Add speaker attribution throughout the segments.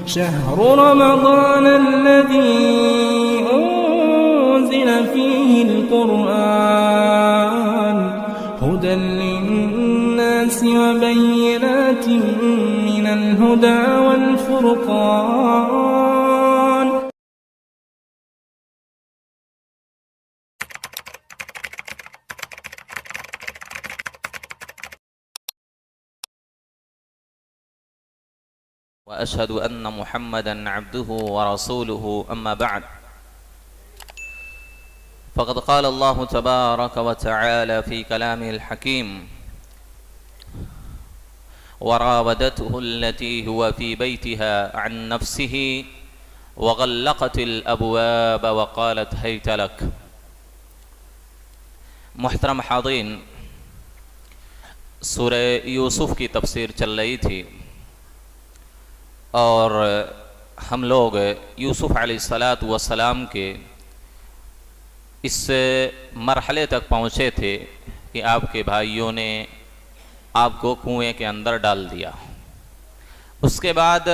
Speaker 1: شهر رمضان الذي أنزل فيه القرآن هدى للناس وبينات من الهدى والفرقان.
Speaker 2: وأشهد أن محمدًا عبده ورسوله أما بعد فقد قال الله تبارك وتعالى في كلامه الحكيم وراودته التي هو في بيتها عن نفسه وغلقت الأبواب وقالت هيت لك. محترم حاضرین، سورہ یوسف کی تفسیر چل رہی تھی اور ہم لوگ یوسف علیہ السلام کے اس مرحلے تک پہنچے تھے کہ آپ کے بھائیوں نے آپ کو کنویں کے اندر ڈال دیا. اس کے بعد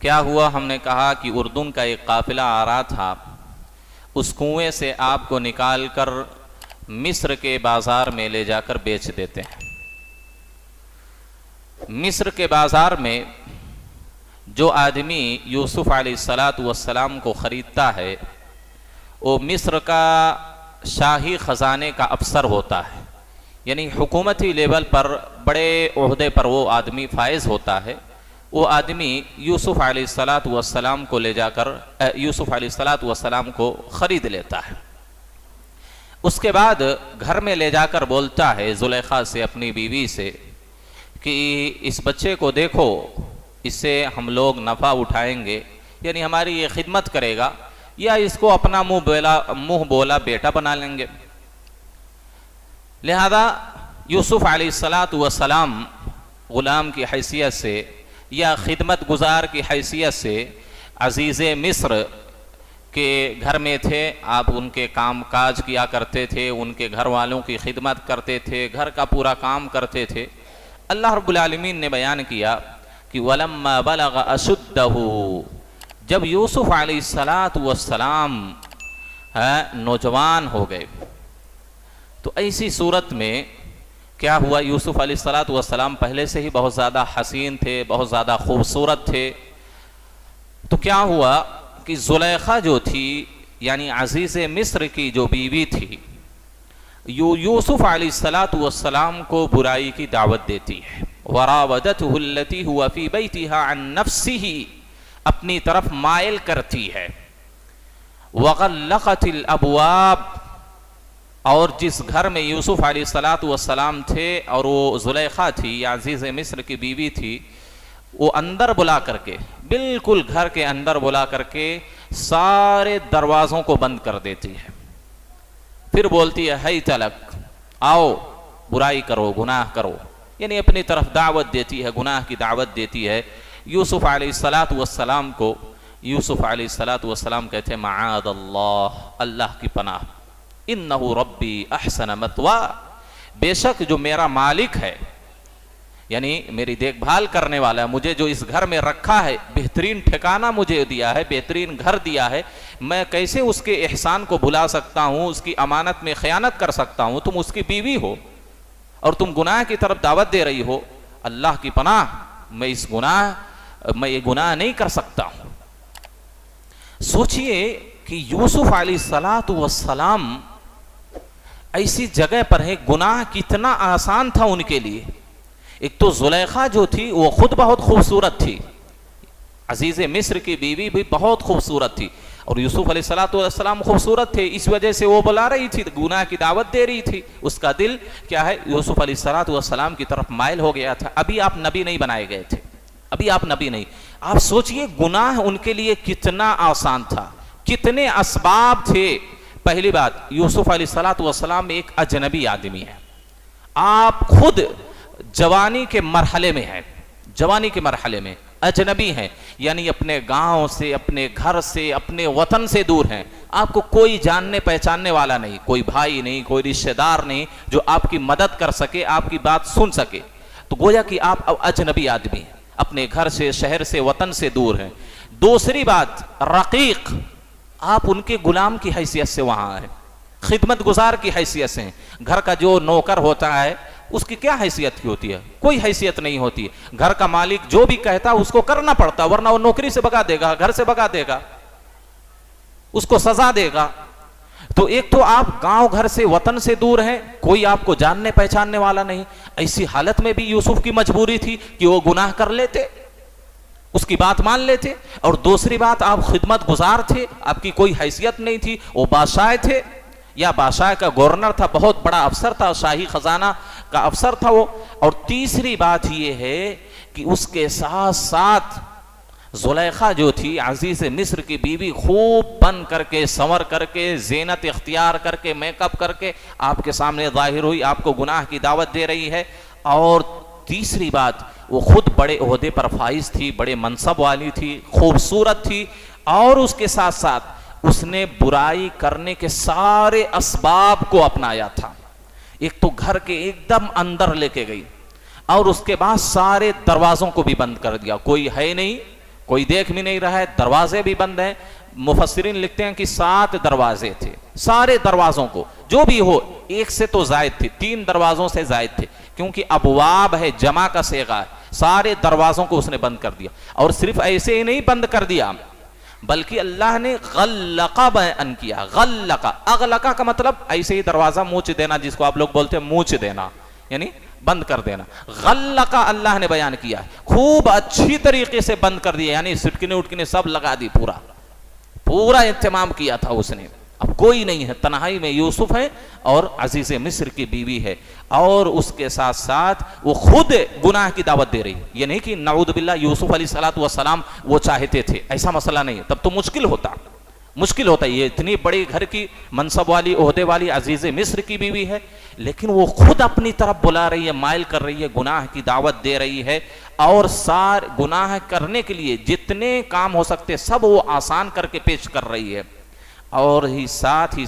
Speaker 2: کیا ہوا؟ ہم نے کہا کہ اردن کا ایک قافلہ آ رہا تھا، اس کنویں سے آپ کو نکال کر مصر کے بازار میں لے جا کر بیچ دیتے ہیں. مصر کے بازار میں جو آدمی یوسف علیہ السلام کو خریدتا ہے وہ مصر کا شاہی خزانے کا افسر ہوتا ہے، یعنی حکومتی لیول پر بڑے عہدے پر وہ آدمی فائز ہوتا ہے. وہ آدمی یوسف علیہ السلام کو لے جا کر یوسف علیہ السلام کو خرید لیتا ہے. اس کے بعد گھر میں لے جا کر بولتا ہے زلیخا سے، اپنی بیوی سے، کہ اس بچے کو دیکھو، اس سے ہم لوگ نفع اٹھائیں گے، یعنی ہماری یہ خدمت کرے گا، یا اس کو اپنا منہ بولا بیٹا بنا لیں گے. لہذا یوسف علیہ السلام غلام کی حیثیت سے یا خدمت گزار کی حیثیت سے عزیز مصر کے گھر میں تھے. آپ ان کے کام کاج کیا کرتے تھے، ان کے گھر والوں کی خدمت کرتے تھے، گھر کا پورا کام کرتے تھے. اللہ رب العالمین نے بیان کیا کہ وَلَمَّا بَلَغَ أَشُدَّهُ، جب یوسف علیہ السلام نوجوان ہو گئے تو ایسی صورت میں کیا ہوا؟ یوسف علیہ السلام پہلے سے ہی بہت زیادہ حسین تھے، بہت زیادہ خوبصورت تھے. تو کیا ہوا کہ زلیخا جو تھی، یعنی عزیز مصر کی جو بیوی تھی، یوسف علیہ السلام کو برائی کی دعوت دیتی ہے. وراودته التي هو في بيتها عن نفسه، اپنی طرف مائل کرتی ہے. وغلقت الابواب، اور جس گھر میں یوسف علیہ السلام تھے اور وہ زلیخا تھی یا عزیز مصر کی بیوی تھی، وہ اندر بلا کر کے، بالکل گھر کے اندر بلا کر کے سارے دروازوں کو بند کر دیتی ہے. پھر بولتی ہے ہیت لک، آؤ برائی کرو، گناہ کرو، یعنی اپنی طرف دعوت دیتی ہے، گناہ کی دعوت دیتی ہے. یوسف علیہ السلام کو یوسف علیہ السلام کہتے ہیں معاذ اللہ، اللہ کی پناہ، انہ ربی احسن مثوا، بے شک جو میرا مالک ہے، یعنی میری دیکھ بھال کرنے والا ہے، مجھے جو اس گھر میں رکھا ہے، بہترین ٹھکانہ مجھے دیا ہے، بہترین گھر دیا ہے، میں کیسے اس کے احسان کو بھلا سکتا ہوں، اس کی امانت میں خیانت کر سکتا ہوں؟ تم اس کی بیوی ہو اور تم گناہ کی طرف دعوت دے رہی ہو. اللہ کی پناہ، میں یہ گناہ نہیں کر سکتا ہوں. سوچئے کہ یوسف علیہ السلام ایسی جگہ پر ہے، گناہ کتنا آسان تھا ان کے لیے. ایک تو زلیخا جو تھی وہ خود بہت خوبصورت تھی، عزیز مصر کی بیوی بھی بہت خوبصورت تھی، اور یوسف علیہ السلام خوبصورت تھے، اس وجہ سے وہ بلا رہی تھی، گناہ کی دعوت دے رہی تھی. اس کا دل کیا ہے؟ یوسف علیہ السلام کی طرف مائل ہو گیا تھا. ابھی آپ نبی نہیں بنائے گئے تھے، ابھی آپ نبی نہیں. آپ سوچئے گناہ ان کے لیے کتنا آسان تھا، کتنے اسباب تھے. پہلی بات، یوسف علیہ السلام ایک اجنبی آدمی ہے. آپ خود جوانی کے مرحلے میں ہیں، جوانی کے مرحلے میں اجنبی ہیں، یعنی اپنے گاؤں سے، اپنے گھر سے، اپنے وطن سے دور ہیں. آپ کو کوئی جاننے پہچاننے والا نہیں، کوئی بھائی نہیں، کوئی رشتہ دار نہیں جو آپ کی مدد کر سکے، آپ کی بات سن سکے. تو گویا کہ آپ اجنبی آدمی ہیں. اپنے گھر سے، شہر سے، وطن سے دور ہیں۔ دوسری بات رقیق، آپ ان کے غلام کی حیثیت سے وہاں ہیں، خدمت گزار کی حیثیت سے ہیں۔ گھر کا جو نوکر ہوتا ہے اس کی کیا حیثیت کی ہوتی ہے؟ کوئی حیثیت نہیں ہوتی ہے۔ گھر کا مالک جو بھی کہتا اس کو کرنا پڑتا، ورنہ وہ نوکری سے بھگا دے گا، گھر سے بھگا دے گا، اس کو سزا دے گا۔ تو ایک تو آپ گاؤں گھر سے، وطن سے دور ہیں، کوئی آپ کو جاننے پہچاننے والا نہیں۔ ایسی حالت میں بھی یوسف کی مجبوری تھی کہ وہ گناہ کر لیتے، اس کی بات مان لیتے۔ اور دوسری بات، آپ خدمت گزار تھے، آپ کی کوئی حیثیت نہیں تھی، وہ بادشاہ تھے یا بادشاہ کا گورنر تھا، بہت بڑا افسر تھا، شاہی خزانہ کا افسر تھا وہ۔ اور تیسری بات یہ ہے کہ اس کے ساتھ ساتھ زلیخا جو تھی عزیز مصر کی بیوی، خوب بن کر کے، سنور کر کے، زینت اختیار کر کے، میک اپ کر کے آپ کے سامنے ظاہر ہوئی، آپ کو گناہ کی دعوت دے رہی ہے۔ اور تیسری بات، وہ خود بڑے عہدے پر فائز تھی، بڑے منصب والی تھی، خوبصورت تھی، اور اس کے ساتھ ساتھ اس نے برائی کرنے کے سارے اسباب کو اپنایا تھا۔ ایک تو گھر کے ایک دم اندر لے کے گئی، اور اس کے بعد سارے دروازوں کو بھی بند کر دیا، کوئی ہے نہیں، کوئی دیکھ بھی نہیں رہا ہے، دروازے بھی بند ہیں۔ مفسرین لکھتے ہیں کہ 7 دروازے تھے، سارے دروازوں کو جو بھی ہو، ایک سے تو زائد تھے، 3 دروازوں سے زائد تھے، کیونکہ ابواب ہے، جمع کا صیغہ ہے۔ سارے دروازوں کو اس نے بند کر دیا، اور صرف ایسے ہی نہیں بند کر دیا، بلکہ اللہ نے غلقہ بیان کیا۔ غلقہ، اغلقہ کا مطلب ایسے ہی دروازہ موچ دینا، جس کو آپ لوگ بولتے ہیں موچ دینا، یعنی بند کر دینا۔ غلقہ اللہ نے بیان کیا، خوب اچھی طریقے سے بند کر دیا، یعنی سٹکنے اٹکنے سب لگا دی، پورا اہتمام کیا تھا اس نے۔ اب کوئی نہیں ہے، تنہائی میں یوسف ہے اور عزیز مصر کی بیوی ہے، اور اس کے ساتھ ساتھ وہ خود گناہ کی دعوت دے رہی ہے۔ یہ نہیں کہ نعوذ باللہ یوسف علیہ السلام وہ چاہتے تھے، ایسا مسئلہ نہیں ہے، تب تو مشکل ہوتا۔ یہ اتنی بڑی گھر کی منصب والی، عہدے والی عزیز مصر کی بیوی ہے، لیکن وہ خود اپنی طرف بلا رہی ہے، مائل کر رہی ہے، گناہ کی دعوت دے رہی ہے، اور سارے گناہ کرنے کے لیے جتنے کام ہو سکتے سب وہ آسان کر کے پیش کر رہی ہے۔ اور ہی ساتھ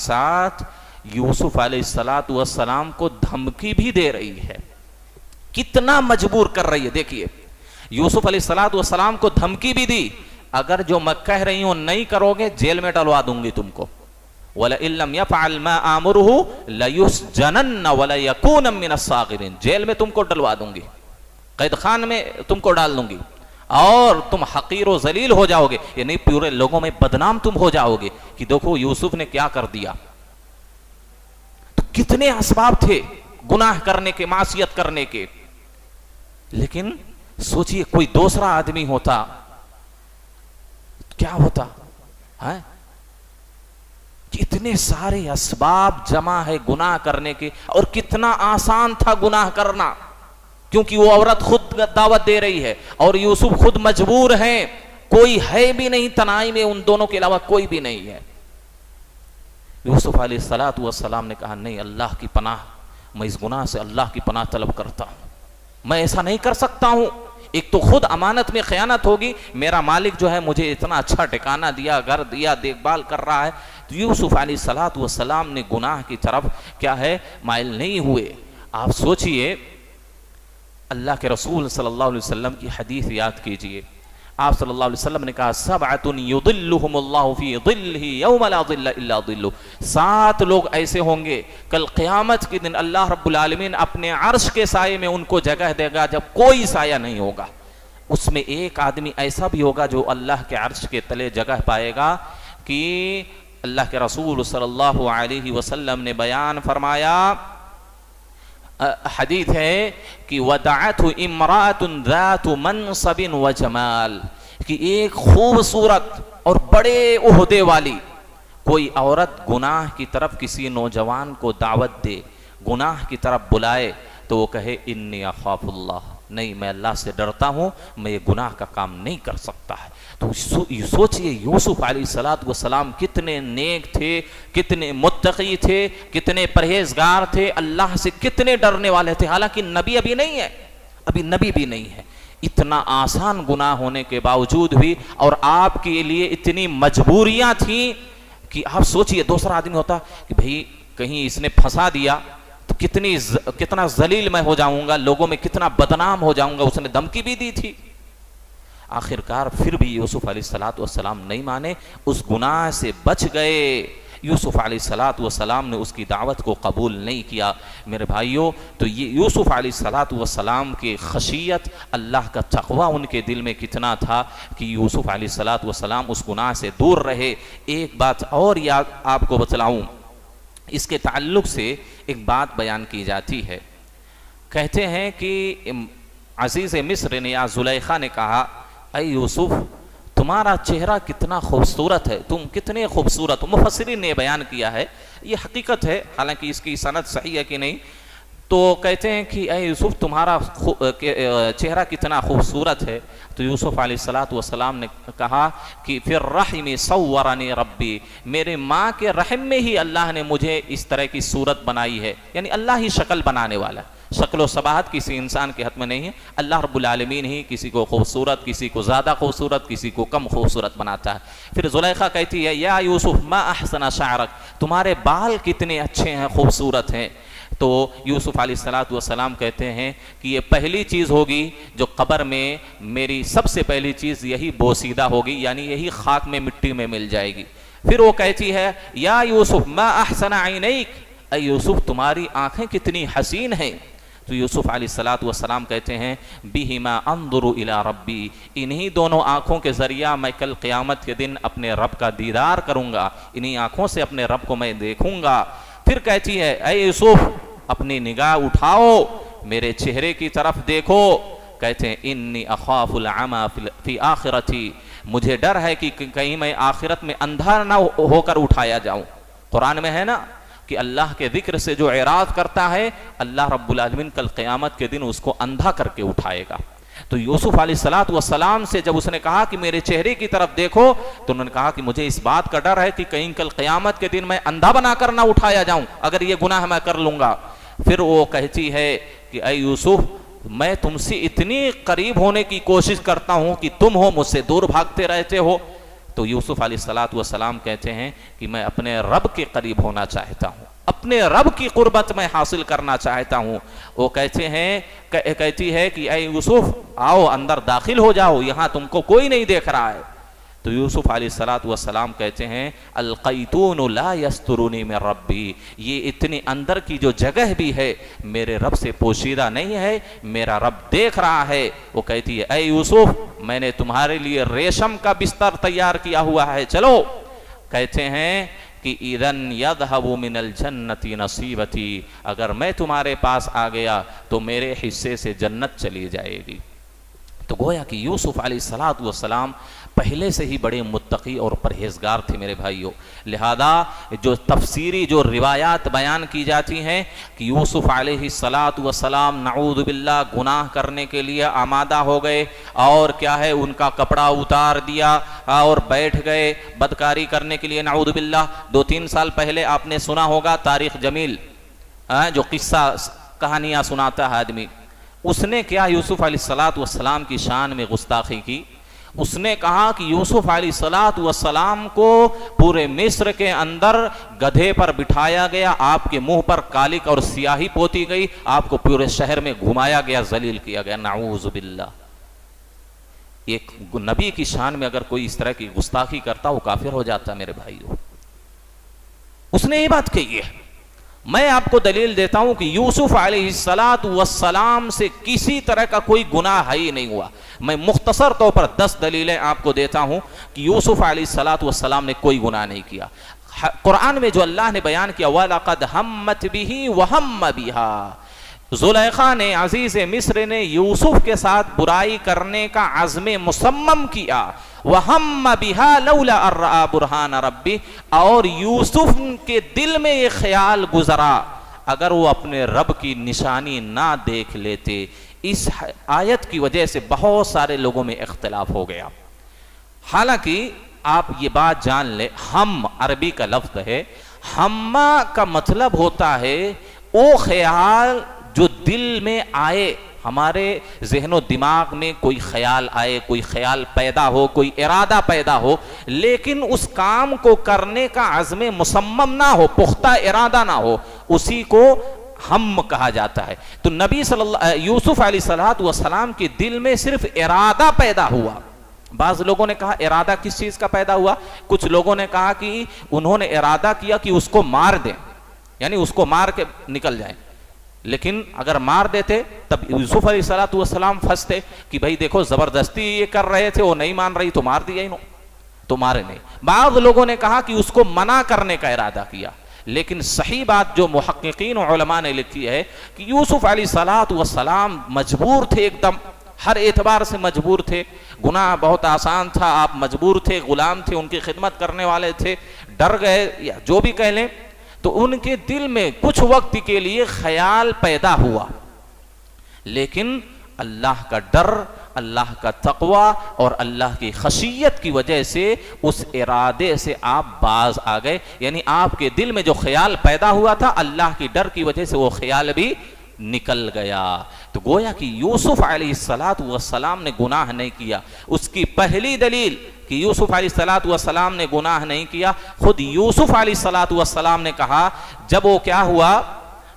Speaker 2: یوسف علیہ السلام کو دھمکی بھی دے رہی ہے، کتنا مجبور کر رہی ہے۔ دیکھیے یوسف علیہ السلام کو دھمکی بھی دی، اگر جو میں کہہ رہی ہوں نہیں کرو گے جیل میں ڈلوا دوں گی تم کو، وَلَئِن لَّمْ يَفْعَلْ مَا آمُرُهُ لَيُسْجَنَنَّ وَلَيَكُونَ مِنَ الصَّاغِرِينَ، جیل میں تم کو ڈلوا دوں گی، قید خان میں تم کو ڈال دوں گی، اور تم حقیر و ذلیل ہو جاؤ گے، یعنی پورے لوگوں میں بدنام تم ہو جاؤ گے کہ دیکھو یوسف نے کیا کر دیا۔ تو کتنے اسباب تھے گناہ کرنے کے، معصیت کرنے کے، لیکن سوچئے کوئی دوسرا آدمی ہوتا کیا ہوتا ہے؟ کتنے سارے اسباب جمع ہے گناہ کرنے کے، اور کتنا آسان تھا گناہ کرنا، کیونکہ وہ عورت خود دعوت دے رہی ہے اور یوسف خود مجبور ہیں، کوئی ہے بھی نہیں تنہائی میں، ان دونوں کے علاوہ کوئی بھی نہیں ہے۔ یوسف علیہ السلام نے کہا نہیں، اللہ کی پناہ، میں اس گناہ سے اللہ کی پناہ طلب کرتا ہوں، میں ایسا نہیں کر سکتا ہوں۔ ایک تو خود امانت میں خیانت ہوگی، میرا مالک جو ہے مجھے اتنا اچھا ٹھکانہ دیا، گھر دیا، دیکھ بھال کر رہا ہے۔ تو یوسف علیہ السلام نے گناہ کی طرف کیا ہے مائل نہیں ہوئے۔ آپ سوچئے اللہ کے رسول صلی اللہ علیہ وسلم کی حدیث یاد کیجئے، آپ صلی اللہ علیہ وسلم نے کہا سبعۃ یظلھم اللہ فی ظلہ یوم لا ظل الا ظلہ، 7 لوگ ایسے ہوں گے کل قیامت کے دن اللہ رب العالمین اپنے عرش کے سائے میں ان کو جگہ دے گا جب کوئی سایہ نہیں ہوگا۔ اس میں ایک آدمی ایسا بھی ہوگا جو اللہ کے عرش کے تلے جگہ پائے گا، کہ اللہ کے رسول صلی اللہ علیہ وسلم نے بیان فرمایا، حدیث ہے کہ وَدَعَتْهُ امرأة ذات منصب وجمال، کہ ایک خوبصورت اور بڑے عہدے والی کوئی عورت گناہ کی طرف کسی نوجوان کو دعوت دے، گناہ کی طرف بلائے، تو وہ کہے انی اخاف اللہ، نہیں میں اللہ سے ڈرتا ہوں، میں یہ گناہ کا کام نہیں کر سکتا ہے۔ تو سوچئے یوسف علیہ السلام کتنے نیک تھے، کتنے متقی تھے، کتنے پرہیزگار تھے، اللہ سے کتنے ڈرنے والے تھے، حالانکہ نبی ابھی نہیں ہے، ابھی نبی بھی نہیں ہے۔ اتنا آسان گناہ ہونے کے باوجود بھی، اور آپ کے لیے اتنی مجبوریاں تھیں کہ آپ سوچئے دوسرا آدمی ہوتا کہ بھئی کہیں اس نے پھنسا دیا تو کتنا ذلیل میں ہو جاؤں گا، لوگوں میں کتنا بدنام ہو جاؤں گا، اس نے دھمکی بھی دی تھی، آخرکار پھر بھی یوسف علیہ السلام نہیں مانے، اس گناہ سے بچ گئے۔ یوسف علیہ السلام نے اس کی دعوت کو قبول نہیں کیا۔ میرے بھائیوں، تو یہ یوسف علیہ السلام کی خشیت، اللہ کا تقوی ان کے دل میں کتنا تھا کہ یوسف علیہ السلام اس گناہ سے دور رہے۔ ایک بات اور یاد آپ کو بتلاؤں، اس کے تعلق سے ایک بات بیان کی جاتی ہے۔ کہتے ہیں کہ عزیز مصر نے یا زلیخا نے کہا، اے یوسف تمہارا چہرہ کتنا خوبصورت ہے، تم کتنے خوبصورت ہو۔ مفسرین نے بیان کیا ہے، یہ حقیقت ہے، حالانکہ اس کی سند صحیح ہے کہ نہیں۔ تو کہتے ہیں کہ اے یوسف تمہارا چہرہ کتنا خوبصورت ہے۔ تو یوسف علیہ السلام نے کہا کہ فی الرحم صورنی ربی، میرے ماں کے رحم میں ہی اللہ نے مجھے اس طرح کی صورت بنائی ہے، یعنی اللہ ہی شکل بنانے والا ہے۔ شکل و صباحت کسی انسان کے ہاتھ میں نہیں ہے، اللہ رب العالمین ہی کسی کو خوبصورت، کسی کو زیادہ خوبصورت، کسی کو کم خوبصورت بناتا ہے۔ پھر زلیخا کہتی ہے، یا یوسف ما احسن شعرک، تمہارے بال کتنے اچھے ہیں، خوبصورت ہیں۔ تو یوسف علیہ السلام کہتے ہیں کہ یہ پہلی چیز ہوگی جو قبر میں میری سب سے پہلی چیز یہی بوسیدہ ہوگی، یعنی یہی خاک میں مٹی میں مل جائے گی۔ پھر وہ کہتی ہے، یا یوسف ما احسن عینیک، اے یوسف تمہاری آنکھیں کتنی حسین ہیں۔ تو یوسف علیہ السلام کہتے ہیں، بہما انظر الی ربی، انہی دونوں آنکھوں کے ذریعہ میں کل قیامت کے دن اپنے رب کا دیدار کروں گا، انہی آنکھوں سے اپنے رب کو میں دیکھوں گا۔ پھر کہتی ہے، اے یوسف اپنی نگاہ اٹھاؤ، میرے چہرے کی طرف دیکھو۔ کہتے ہیں، انی اخاف العمی فی آخرتی، مجھے ڈر ہے کہ کہیں میں آخرت میں اندھا نہ ہو کر اٹھایا جاؤں۔ قرآن میں ہے نا کہ اللہ کے ذکر سے جو اعراض کرتا ہے، اللہ رب العالمین کل قیامت کے دن اس کو اندھا کر کے اٹھائے گا۔ تو یوسف علیہ السلام سے جب اس نے کہا کہ میرے چہرے کی طرف دیکھو، تو انہوں نے کہا کہ مجھے اس بات کا ڈر ہے کہ کہیں کل قیامت کے دن میں اندھا بنا کر نہ اٹھایا جاؤں، اگر یہ گناہ میں کر لوں گا۔ پھر وہ کہتی ہے کہ اے یوسف میں تم سے اتنی قریب ہونے کی کوشش کرتا ہوں کہ تم ہو مجھ سے دور بھاگتے رہتے ہو۔ تو یوسف علیہ السلام کہتے ہیں کہ میں اپنے رب کے قریب ہونا چاہتا ہوں، اپنے رب کی قربت میں حاصل کرنا چاہتا ہوں۔ وہ کہتی ہے کہ اے یوسف آؤ اندر داخل ہو جاؤ، یہاں تم کو کوئی نہیں دیکھ رہا ہے۔ تو یوسف علیہ السلام کہتے ہیں، القیتون لا یسترونی من ربی، یہ اتنی اندر کی جو جگہ بھی ہے میرے رب سے پوشیدہ نہیں ہے، میرا رب دیکھ رہا ہے۔ وہ کہتی ہے، اے یوسف میں نے تمہارے لیے ریشم کا بستر تیار کیا ہوا ہے، چلو۔ کہتے ہیں کہ اذن یذهب من الجنت نصیبتی، اگر میں تمہارے پاس آ گیا تو میرے حصے سے جنت چلی جائے گی۔ تو گویا کہ یوسف علیہ السلام پہلے سے ہی بڑے متقی اور پرہیزگار تھے میرے بھائیوں، لہذا جو تفسیری جو روایات بیان کی جاتی ہیں کہ یوسف علیہ السلام نعوذ باللہ گناہ کرنے کے لیے آمادہ ہو گئے، اور کیا ہے ان کا کپڑا اتار دیا اور بیٹھ گئے بدکاری کرنے کے لیے، نعوذ باللہ۔ 2-3 سال پہلے آپ نے سنا ہوگا تاریخ جمیل، جو قصہ کہانیاں سناتا ہے آدمی، اس نے کیا یوسف علیہ السلام کی شان میں گستاخی کی۔ اس نے کہا کہ یوسف علیہ السلام کو پورے مصر کے اندر گدھے پر بٹھایا گیا، آپ کے منہ پر کالک اور سیاہی پوتی گئی، آپ کو پورے شہر میں گھمایا گیا، ذلیل کیا گیا، نعوذ باللہ۔ ایک نبی کی شان میں اگر کوئی اس طرح کی گستاخی کرتا وہ کافر ہو جاتا میرے بھائیوں۔ اس نے یہ بات کہی ہے۔ میں آپ کو دلیل دیتا ہوں کہ یوسف علیہ السلام سے کسی طرح کا کوئی گناہ ہی نہیں ہوا۔ میں مختصر طور پر 10 دلیلیں آپ کو دیتا ہوں کہ یوسف علیہ السلام نے کوئی گناہ نہیں کیا۔ قرآن میں جو اللہ نے بیان کیا، وَلَقَدْ هَمَّتْ بِهِ وَهَمَّ بِهَا، زلیخا نے، عزیز مصر نے یوسف کے ساتھ برائی کرنے کا عزم مصمم کیا، وَهَمَّ بِهَا لَوْلَا أَن رَأَىٰ بُرْهَانَ رَبِّهِ، اور یوسف کے دل میں یہ خیال گزرا اگر وہ اپنے رب کی نشانی نہ دیکھ لیتے۔ اس آیت کی وجہ سے بہت سارے لوگوں میں اختلاف ہو گیا۔ حالانکہ آپ یہ بات جان لیں، ہم عربی کا لفظ ہے، ہما کا مطلب ہوتا ہے وہ خیال جو دل میں آئے، ہمارے ذہن و دماغ میں کوئی خیال آئے، کوئی خیال پیدا ہو، کوئی ارادہ پیدا ہو، لیکن اس کام کو کرنے کا عزم مصمم نہ ہو، پختہ ارادہ نہ ہو، اسی کو ہم کہا جاتا ہے۔ تو نبی یوسف علیہ السلام کے دل میں صرف ارادہ پیدا ہوا، بعض لوگوں نے کہا ارادہ کس چیز کا پیدا ہوا؟ کچھ لوگوں نے کہا کہ انہوں نے ارادہ کیا کہ اس کو مار دیں، یعنی اس کو مار کے نکل جائیں، لیکن اگر مار دیتے تب یوسف علیہ السلام پھنستے کہ بھائی دیکھو زبردستی یہ کر رہے تھے، وہ نہیں مان رہی تو مار دیا انہوں، تو مارے نہیں۔ بعض لوگوں نے کہا کہ اس کو منع کرنے کا ارادہ کیا، لیکن صحیح بات جو محققین و علماء نے لکھی ہے کہ یوسف علیہ السلام مجبور تھے، ایک دم ہر اعتبار سے مجبور تھے، گناہ بہت آسان تھا، آپ مجبور تھے، غلام تھے، ان کی خدمت کرنے والے تھے، ڈر گئے یا جو بھی کہہ لیں، تو ان کے دل میں کچھ وقت کے لیے خیال پیدا ہوا، لیکن اللہ کا ڈر، اللہ کا تقوی اور اللہ کی خشیت کی وجہ سے اس ارادے سے آپ باز آ گئے، یعنی آپ کے دل میں جو خیال پیدا ہوا تھا اللہ کی ڈر کی وجہ سے وہ خیال بھی نکل گیا۔ تو گویا کہ یوسف علیہ السلام نے گناہ نہیں کیا۔ اس کی پہلی دلیل کہ یوسف علیہ السلام نے گناہ نہیں کیا، خود یوسف علیہ السلام نے کہا جب وہ کیا ہوا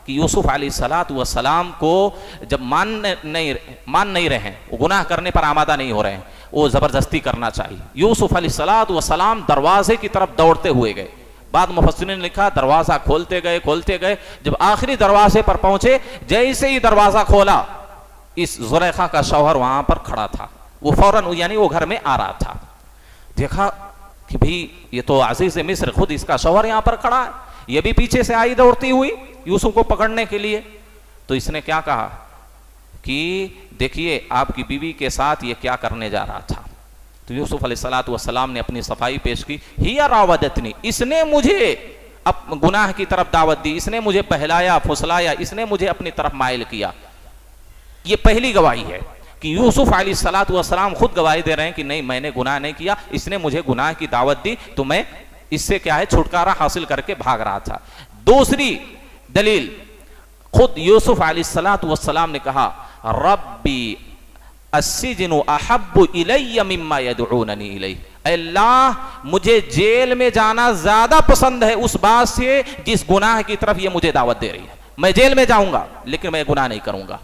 Speaker 2: کہ یوسف علیہ السلام کو جب مان نہیں رہے ہیں، وہ گناہ کرنے پر آمادہ نہیں ہو رہے ہیں، وہ زبردستی کرنا چاہیے، یوسف علیہ السلام دروازے کی طرف دوڑتے ہوئے گئے۔ بعد مفسرین نے لکھا دروازہ کھولتے گئے، جب آخری دروازے پر پہنچے، جیسے ہی دروازہ کھولا اس زلیخا کا شوہر وہاں پر کھڑا تھا، وہ فوراً یعنی وہ گھر میں آ رہا تھا، دیکھا کہ بھی یہ تو عزیز مصر خود اس کا شوہر یہاں پر کھڑا ہے، یہ بھی پیچھے سے آئی دوڑتی ہوئی یوسف کو پکڑنے کے لیے۔ تو اس نے کیا کہا کہ دیکھیے آپ کی بیوی کے ساتھ یہ کیا کرنے جا رہا تھا۔ تو یوسف علیہ السلام نے اپنی صفائی پیش کی، ہی راودتنی، اس نے مجھے گناہ کی طرف دعوت دی، اس نے مجھے بہلایا پھسلایا، اس نے مجھے اپنی طرف مائل کیا۔ یہ پہلی گواہی ہے کہ یوسف علیہ السلام خود گواہی دے رہے ہیں کہ نہیں میں نے گناہ نہیں کیا، اس نے مجھے گناہ کی دعوت دی تو میں اس سے کیا ہے چھٹکارا حاصل کر کے بھاگ رہا تھا۔ دوسری دلیل خود یوسف علیہ السلام نے کہا ربی السجن احب الی مما یدعوننی الیہ، اے اللہ مجھے جیل میں جانا زیادہ پسند ہے اس بات سے جس گناہ کی طرف یہ مجھے دعوت دے رہی ہے، میں جیل میں جاؤں گا لیکن میں گناہ نہیں کروں گا۔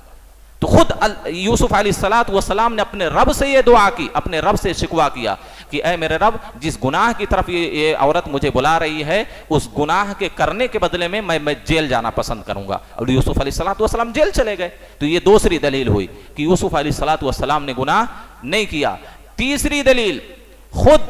Speaker 2: تو خود یوسف علیہ السلام نے اپنے رب سے یہ دعا کی، اپنے رب سے شکوہ کیا کہ اے میرے رب جس گناہ کی طرف یہ عورت مجھے بلا رہی ہے اس گناہ کے کرنے کے بدلے میں میں جیل جانا پسند کروں گا، اور یوسف علیہ السلام جیل چلے گئے۔ تو یہ دوسری دلیل ہوئی کہ یوسف علیہ السلام نے گناہ نہیں کیا۔ تیسری دلیل خود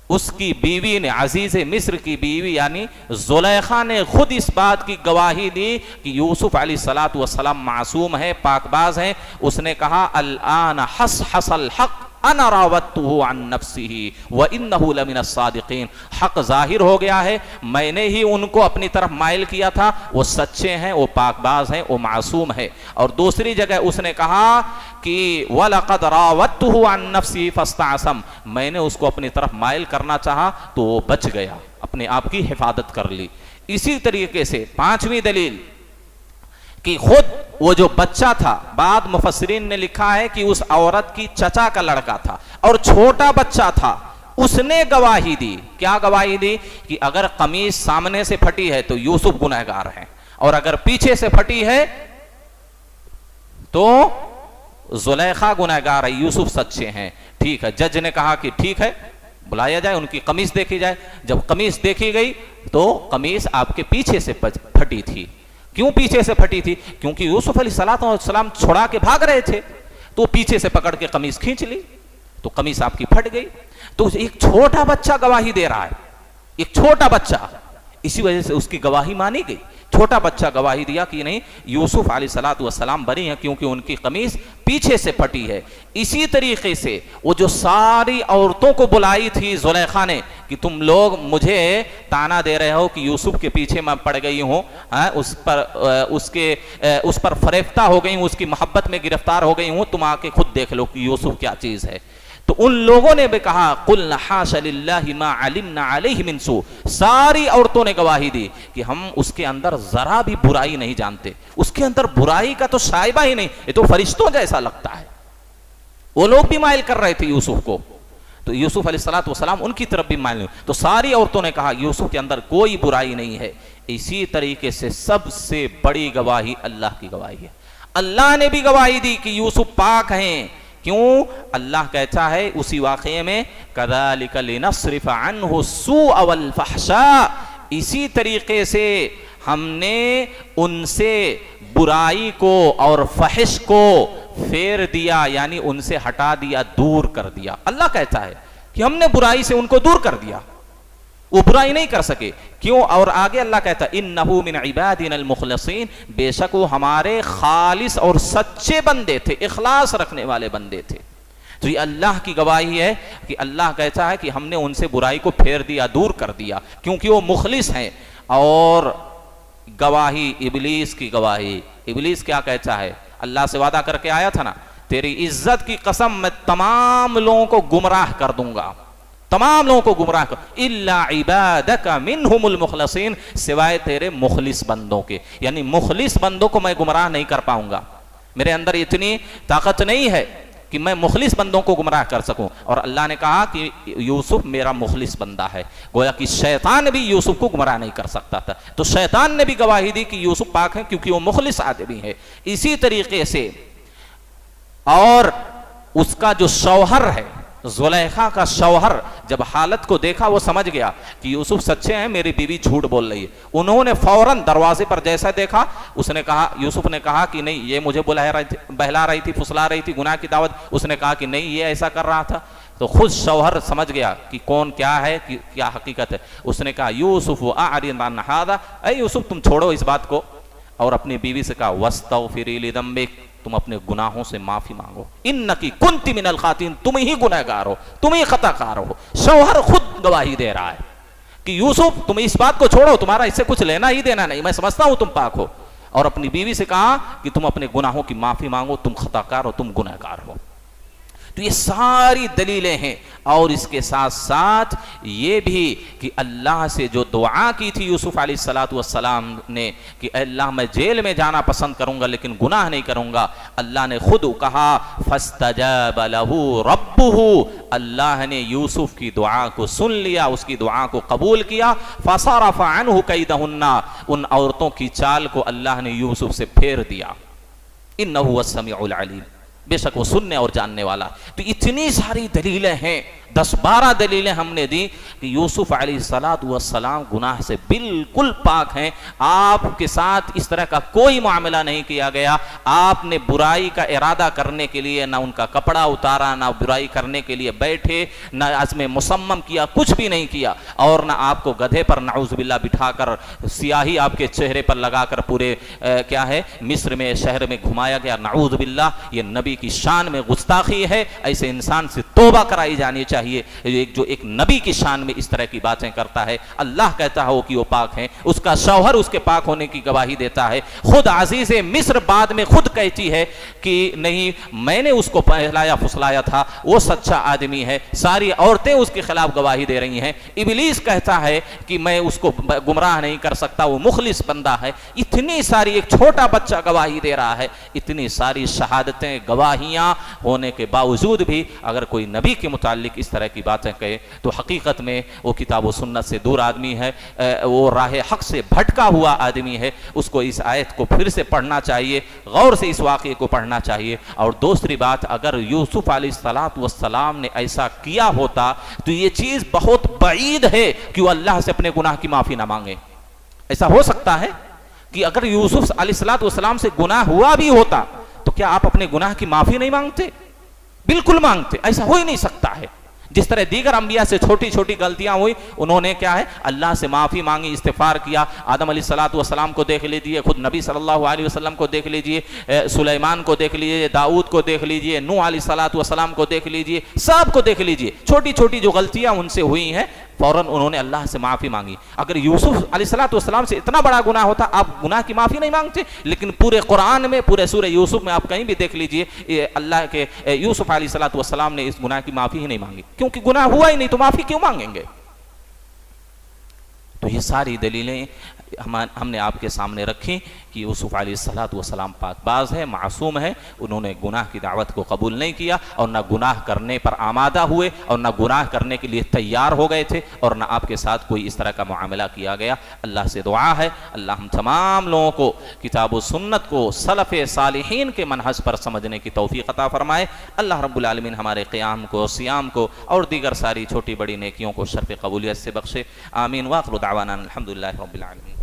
Speaker 2: اس کی بیوی نے، عزیز مصر کی بیوی یعنی زلیخا نے خود اس بات کی گواہی دی کہ یوسف علیہ السلام معصوم ہے، پاک باز ہیں۔ اس نے کہا الآن حصحص الحق انا راودته عن نفسه وانه لمن الصادقین، حق ظاہر ہو گیا ہے، میں نے ہی ان کو اپنی طرف مائل کیا تھا، وہ سچے ہیں، وہ پاک باز ہیں، وہ معصوم ہے۔ اور دوسری جگہ اس نے کہا کہ وَلَقَدْ رَاوَدتُّهُ عَن نَفْسِهِ فَاسْتَعْصَمَ، میں نے اس کو اپنی طرف مائل کرنا چاہا تو وہ بچ گیا، اپنے آپ کی حفاظت کر لی۔ اسی طریقے سے پانچویں دلیل کہ خود وہ جو بچہ تھا، بعد مفسرین نے لکھا ہے کہ اس عورت کی چچا کا لڑکا تھا اور چھوٹا بچہ تھا، اس نے گواہی دی۔ کیا گواہی دی؟ کہ اگر قمیص سامنے سے پھٹی ہے تو یوسف گنہگار ہیں، اور اگر پیچھے سے پھٹی ہے تو زلیخا گنہگار ہے، یوسف سچے ہیں۔ ٹھیک ہے، جج نے کہا کہ ٹھیک ہے بلایا جائے، ان کی قمیص دیکھی جائے۔ جب قمیص دیکھی گئی تو قمیص آپ کے پیچھے سے پھٹی تھی۔ کیوں پیچھے سے پھٹی تھی؟ کیونکہ یوسف علیہ السلام چھڑا کے بھاگ رہے تھے، تو پیچھے سے پکڑ کے قمیص کھینچ لی تو قمیص آپ کی پھٹ گئی۔ تو ایک چھوٹا بچہ گواہی دے رہا ہے، ایک چھوٹا بچہ، اسی وجہ سے اس کی گواہی مانی گئی۔ چھوٹا بچہ گواہی دیا کہ نہیں یوسف علیہ السلام بری ہیں کیونکہ ان کی قمیص پیچھے سے پھٹی ہے۔ اسی طریقے سے وہ جو ساری عورتوں کو بلائی تھی زلیخا نے کہ تم لوگ مجھے تانا دے رہے ہو کہ یوسف کے پیچھے میں پڑ گئی ہوں، اس پر فریفتہ ہو گئی ہوں، اس کی محبت میں گرفتار ہو گئی ہوں، تم آ کے خود دیکھ لو کہ یوسف کیا چیز ہے۔ تو ان لوگوں نے بھی کہا قُلْنَا حَاشَ لِلَّهِ مَا عَلِمْنَا عَلَيْهِ مِنْ سُوءٍ، ساری عورتوں نے گواہی دی کہ ہم اس کے اندر ذرا بھی برائی نہیں جانتے، اس کے اندر برائی کا تو شائبہ ہی نہیں، یہ تو فرشتوں جیسا لگتا ہے۔ وہ لوگ بھی مائل کر رہے تھے یوسف کو، تو یوسف علیہ السلام ان کی طرف بھی مائل نہیں، تو ساری عورتوں نے کہا یوسف کے اندر کوئی برائی نہیں ہے۔ اسی طریقے سے سب سے بڑی گواہی اللہ کی گواہی ہے۔ اللہ نے بھی گواہی دی کہ یوسف پاک ہیں، کیوں؟ اللہ کہتا ہے اسی واقعے میں کذالک لنصرف عنہ السوء والفحشاء، اسی طریقے سے ہم نے ان سے برائی کو اور فحش کو پھیر دیا، یعنی ان سے ہٹا دیا، دور کر دیا۔ اللہ کہتا ہے کہ ہم نے برائی سے ان کو دور کر دیا، وہ برائی نہیں کر سکے۔ کیوں؟ اور آگے اللہ کہتا ہے انہو من عبادنا المخلصین، بے شک وہ ہمارے خالص اور سچے بندے تھے، اخلاص رکھنے والے بندے تھے۔ تو یہ اللہ کی گواہی ہے کہ اللہ کہتا ہے کہ ہم نے ان سے برائی کو پھیر دیا، دور کر دیا، کیونکہ وہ مخلص ہیں۔ اور گواہی ابلیس کی گواہی، ابلیس کیا کہتا ہے؟ اللہ سے وعدہ کر کے آیا تھا نا، تیری عزت کی قسم میں تمام لوگوں کو گمراہ کر دوں گا، تمام لوگوں کو گمراہ کر، الا عبادک منہم المخلصین، سوائے تیرے مخلص بندوں کے، یعنی مخلص بندوں کو میں گمراہ نہیں کر پاؤں گا، میرے اندر اتنی طاقت نہیں ہے کہ میں مخلص بندوں کو گمراہ کر سکوں۔ اور اللہ نے کہا کہ یوسف میرا مخلص بندہ ہے، گویا کہ شیطان بھی یوسف کو گمراہ نہیں کر سکتا تھا، تو شیطان نے بھی گواہی دی کہ یوسف پاک ہے کیونکہ وہ مخلص آدمی ہے۔ اسی طریقے سے اور اس کا جو شوہر ہے، زلیخا کا شوہر، جب حالت کو دیکھا وہ سمجھ گیا کہ یوسف سچے ہیں، میری بیوی جھوٹ بول رہی ہے۔ انہوں نے فوراً دروازے پر جیسا دیکھا، اس نے کہا، یوسف نے کہا کہ نہیں یہ مجھے بہلا رہی تھی، پھسلا رہی تھی، گناہ کی دعوت۔ اس نے کہا کہ نہیں یہ ایسا کر رہا تھا۔ تو خود شوہر سمجھ گیا کہ کون کیا ہے، کیا حقیقت ہے۔ اس نے کہا یوسف اعرض عن ھذا، اے یوسف تم چھوڑو اس بات کو، اور اپنی بیوی سے کہا واستغفری لذنبک، تم اپنے گناہوں سے معافی مانگو، انکی کنت من الخاطئین، تم ہی گنہگار ہو، تم ہی خطا کار ہو۔ شوہر خود گواہی دے رہا ہے کہ یوسف تم اس بات کو چھوڑو، تمہارا اس سے کچھ لینا ہی دینا نہیں، میں سمجھتا ہوں تم پاک ہو۔ اور اپنی بیوی سے کہا کہ تم اپنے گناہوں کی معافی مانگو، تم خطا کار ہو، تم گنہگار ہو۔ تو یہ ساری دلیلیں ہیں، اور اس کے ساتھ ساتھ یہ بھی کہ اللہ سے جو دعا کی تھی یوسف علیہ السلام نے کہ اے اللہ میں جیل میں جانا پسند کروں گا لیکن گناہ نہیں کروں گا، اللہ نے خود کہا فاستجاب له ربه، اللہ نے یوسف کی دعا کو سن لیا، اس کی دعا کو قبول کیا، فصرف عنه کیدہن، ان عورتوں کی چال کو اللہ نے یوسف سے پھیر دیا، انہ هو السمیع العلیم، بے شک وہ سننے اور جاننے والا۔ تو اتنی ساری دلیلیں ہیں، 10-12 دلیلیں ہم نے دی کہ یوسف علیہ السلام گناہ سے بالکل پاک ہیں، آپ کے ساتھ اس طرح کا کوئی معاملہ نہیں کیا گیا، آپ نے برائی کا ارادہ کرنے کے لیے نہ ان کا کپڑا اتارا، نہ برائی کرنے کے لیے بیٹھے، نہ عزم مصمم کیا، کچھ بھی نہیں کیا، اور نہ آپ کو گدھے پر نعوذ باللہ بٹھا کر سیاہی آپ کے چہرے پر لگا کر پورے کیا ہے مصر میں شہر میں گھمایا گیا، نعوذ باللہ، یہ نبی کی شان میں گستاخی ہے، ایسے انسان سے توبہ کرائی جانی چاہیے جو ایک نبی کی شان میں اس طرح کی باتیں کرتا ہے۔ اللہ کہتا ہے کہ وہ پاک ہیں، اس کا شوہر اس کے پاک ہونے کی گواہی دیتا ہے، خود عزیز مصر بعد میں خود کہتی ہے کہ نہیں میں نے اس کو پہلایا پھسلایا تھا، وہ سچا آدمی ہے، ساری عورتیں اس کے خلاف گواہی دے رہی ہیں۔ ابلیس کہتا ہے کہ میں اس کو گمراہ نہیں کر سکتا، وہ مخلص بندہ ہے۔ اتنی ساری، ایک چھوٹا بچہ گواہی دے رہا ہے، اتنی ساری شہادتیں گواہیاں ہونے کے باوجود بھی اگر کوئی نبی کے متعلق اس طرح کی باتیں کہے تو حقیقت میں وہ کتاب و سنت سے دور آدمی ہے، وہ راہ حق سے بھٹکا ہوا آدمی ہے۔ اس کو اس آیت کو پھر سے پڑھنا چاہیے، غور سے اس واقعے کو پڑھنا چاہیے۔ اور دوسری بات، اگر یوسف علیہ السلام نے ایسا کیا ہوتا تو یہ چیز بہت بعید ہے کہ وہ اللہ سے اپنے گناہ کی معافی نہ مانگے۔ ایسا ہو سکتا ہے کہ اگر یوسف علیہ السلام سے گناہ ہوا بھی ہوتا تو کیا آپ اپنے گناہ کی معافی نہیں مانگتے؟ بالکل مانگتے، ایسا ہو ہی نہیں سکتا ہے۔ جس طرح دیگر انبیاء سے چھوٹی چھوٹی غلطیاں ہوئی، انہوں نے کیا ہے اللہ سے معافی مانگی، استغفار کیا۔ آدم علیہ السلام کو دیکھ لیجئے، خود نبی صلی اللہ علیہ وسلم کو دیکھ لیجئے، سلیمان کو دیکھ لیجئے، داؤد کو دیکھ لیجئے، نوح علیہ السلام کو دیکھ لیجئے، سب کو دیکھ لیجئے، چھوٹی چھوٹی جو غلطیاں ان سے ہوئی ہیں فوراً انہوں نے اللہ سے معافی مانگی۔ اگر یوسف علیہ السلام سے اتنا بڑا گناہ ہوتا آپ گناہ کی معافی نہیں مانگتے؟ لیکن پورے قرآن میں، پورے سورہ یوسف میں آپ کہیں بھی دیکھ لیجئے اللہ کے یوسف علیہ السلام نے اس گناہ کی معافی ہی نہیں مانگی، کیونکہ گناہ ہوا ہی نہیں تو معافی کیوں مانگیں گے؟ تو یہ ساری دلیلیں ہم نے آپ کے سامنے رکھی کہ یوسف علیہ السلام پاک باز ہے، معصوم ہے، انہوں نے گناہ کی دعوت کو قبول نہیں کیا اور نہ گناہ کرنے پر آمادہ ہوئے اور نہ گناہ کرنے کے لیے تیار ہو گئے تھے اور نہ آپ کے ساتھ کوئی اس طرح کا معاملہ کیا گیا۔ اللہ سے دعا ہے اللہ ہم تمام لوگوں کو کتاب و سنت کو سلف صالحین کے منہج پر سمجھنے کی توفیق عطا فرمائے۔ اللہ رب العالمین ہمارے قیام کو، صیام کو اور دیگر ساری چھوٹی بڑی نیکیوں کو شرف قبولیت سے بخشے، آمین۔ وآخر دعوانا الحمدللہ رب العالمین۔